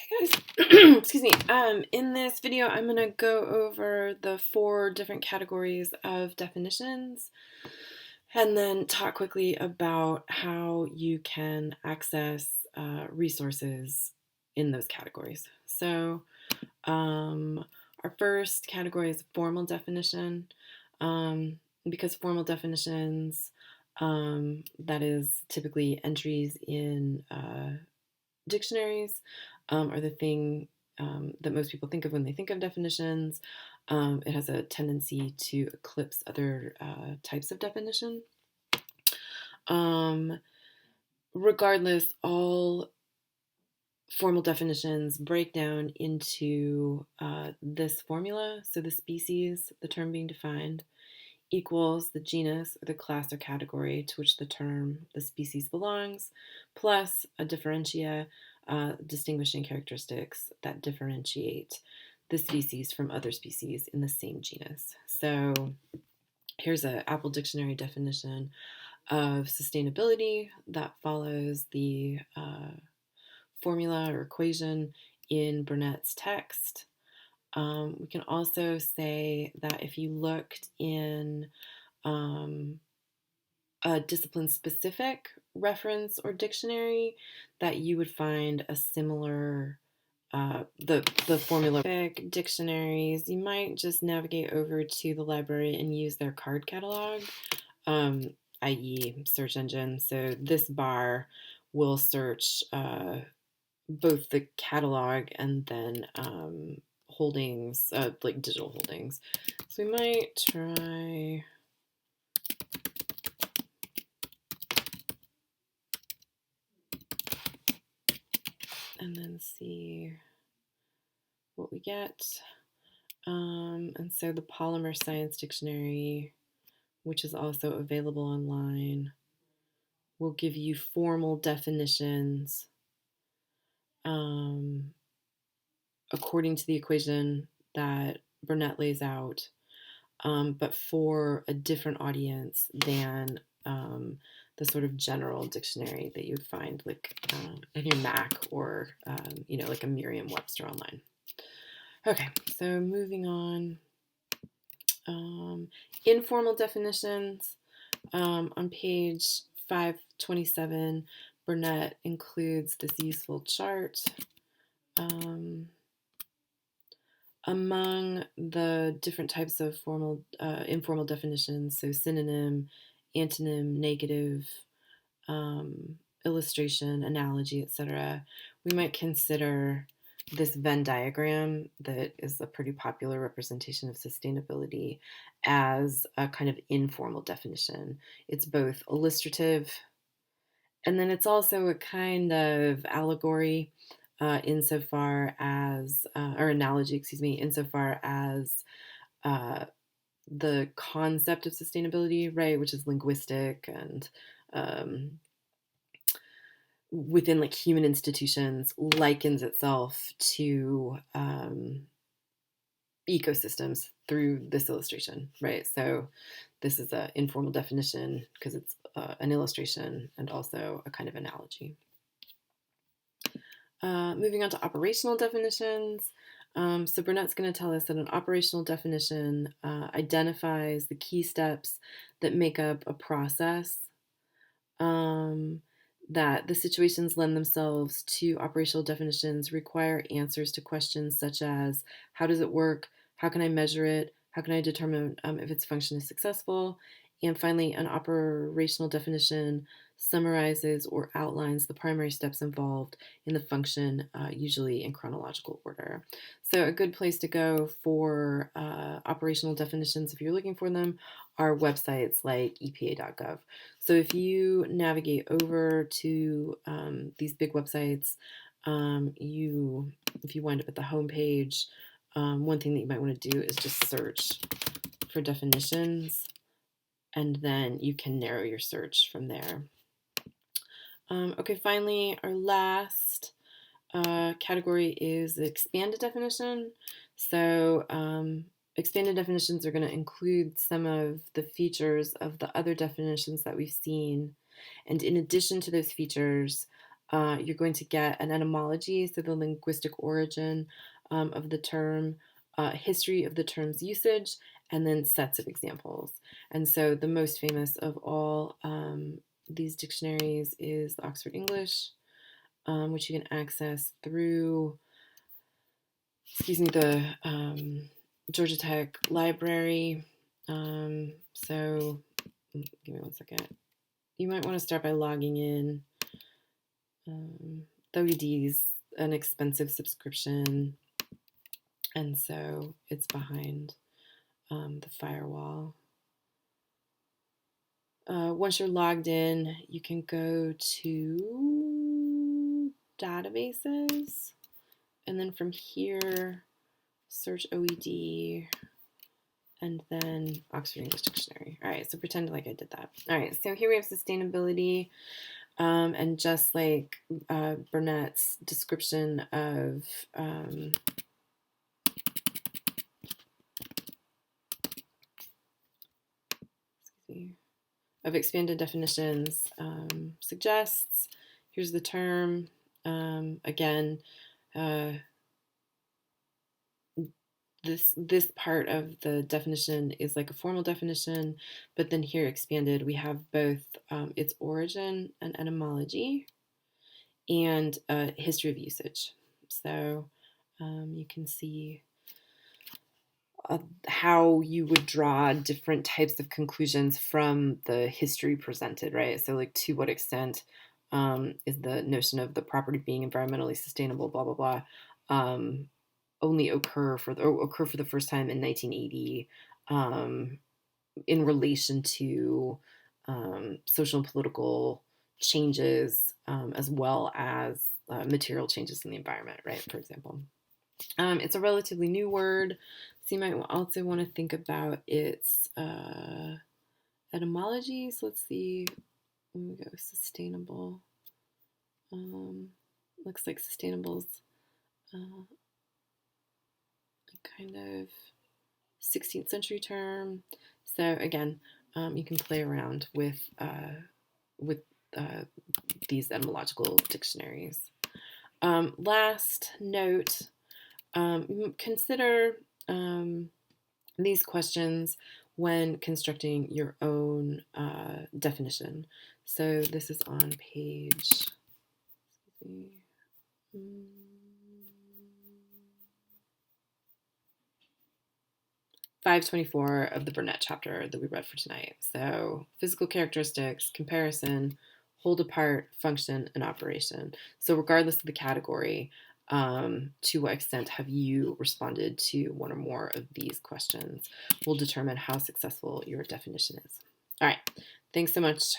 Hey guys, excuse me. In this video, I'm going to go over the 4 different categories of definitions and then talk quickly about how you can access resources in those categories. So, our first category is formal definition. Because formal definitions, that is typically entries in dictionaries, are the thing that most people think of when they think of definitions. It has a tendency to eclipse other types of definition. Um, Regardless, all formal definitions break down into this formula. So the species, the term being defined, equals the genus or the class or category to which the species belongs, plus a differentia, distinguishing characteristics that differentiate the species from other species in the same genus. So here's an Apple Dictionary definition of sustainability that follows the formula or equation in Burnett's text. We can also say that if you looked in a discipline-specific reference or dictionary, that you would find a similar the formula. Dictionaries, you might just navigate over to the library and use their card catalog, i.e. search engine. So this bar will search both the catalog and then holdings, like digital holdings. So we might try and then see what we get. And so the Polymer Science Dictionary, which is also available online, will give you formal definitions according to the equation that Burnett lays out, but for a different audience than the sort of general dictionary that you would find like in your Mac or like a Merriam-Webster online. Okay, so moving on. Informal definitions. On page 527, Burnett includes this useful chart. Among the different types of informal definitions, so synonym, antonym, negative, illustration, analogy, etc., we might consider this Venn diagram that is a pretty popular representation of sustainability as a kind of informal definition. It's both illustrative and then it's also a kind of allegory insofar as, or analogy, excuse me, insofar as the concept of sustainability, right, which is linguistic and within like human institutions likens itself to ecosystems through this illustration, right? So this is an informal definition because it's an illustration and also a kind of analogy. Moving on to operational definitions. So Burnett's going to tell us that an operational definition identifies the key steps that make up a process, that the situations lend themselves to operational definitions require answers to questions such as, how does it work? How can I measure it? How can I determine if its function is successful? And finally, an operational definition summarizes or outlines the primary steps involved in the function, usually in chronological order. So a good place to go for operational definitions, if you're looking for them, are websites like epa.gov. So if you navigate over to these big websites, if you wind up at the home page, one thing that you might want to do is just search for definitions, and then you can narrow your search from there. Okay, finally, our last category is the expanded definition. So expanded definitions are going to include some of the features of the other definitions that we've seen. And in addition to those features, You're going to get an etymology, so the linguistic origin of the term, history of the term's usage, and then sets of examples. And so the most famous of all these dictionaries is the Oxford English, which you can access through, the Georgia Tech Library. So give me one second. You might want to start by logging in. WD's an expensive subscription, and so it's behind the firewall. Once you're logged in, you can go to databases, and then from here, search OED, and then Oxford English Dictionary. All right, so pretend like I did that. All right, so here we have sustainability, and just like Burnett's description of expanded definitions suggests. Here's the term. Again, this part of the definition is like a formal definition, but then here expanded, we have both its origin and etymology, and history of usage. So you can see how you would draw different types of conclusions from the history presented, right? So like, to what extent is the notion of the property being environmentally sustainable, blah, blah, blah, only occur for the first time in 1980 in relation to social and political changes, as well as material changes in the environment, right? For example. It's a relatively new word, so you might also want to think about its etymology. So let's see. Let me go sustainable. Looks like sustainable's kind of 16th century term. So again, you can play around with these etymological dictionaries. Last note, consider these questions when constructing your own definition. So this is on page 524 of the Burnett chapter that we read for tonight. So physical characteristics, comparison, hold apart, function, and operation. So regardless of the category, to what extent have you responded to one or more of these questions will determine how successful your definition is. All right, thanks so much.